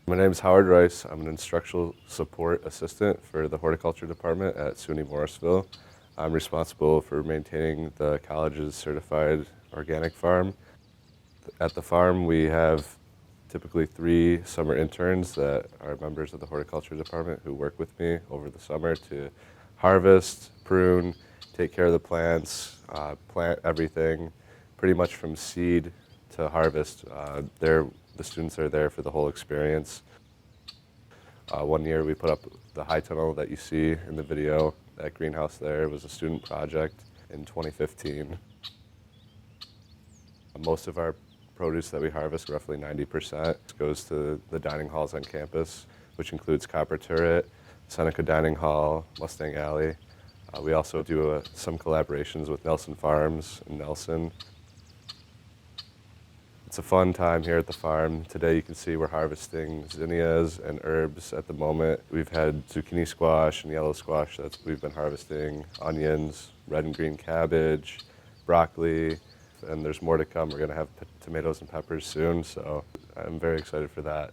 My name is Howard Rice. I'm an instructional support assistant for the horticulture department at SUNY Morrisville. I'm responsible for maintaining the college's certified organic farm. At the farm, we have typically 3 summer interns that are members of the horticulture department who work with me over the summer to harvest, prune, take care of the plants, plant everything, pretty much from seed to harvest. The students are there for the whole experience. One year we put up the high tunnel that you see in the video. That greenhouse there was a student project in 2015. Most of our produce that we harvest, roughly 90%, goes to the dining halls on campus, which includes Copper Turret, Seneca Dining Hall, Mustang Alley. We also do some collaborations with Nelson Farms in Nelson. It's a fun time here at the farm. Today you can see we're harvesting zinnias and herbs at the moment. We've had zucchini squash and yellow squash that we've been harvesting, onions, red and green cabbage, broccoli, and there's more to come. We're going to have tomatoes and peppers soon, so I'm very excited for that.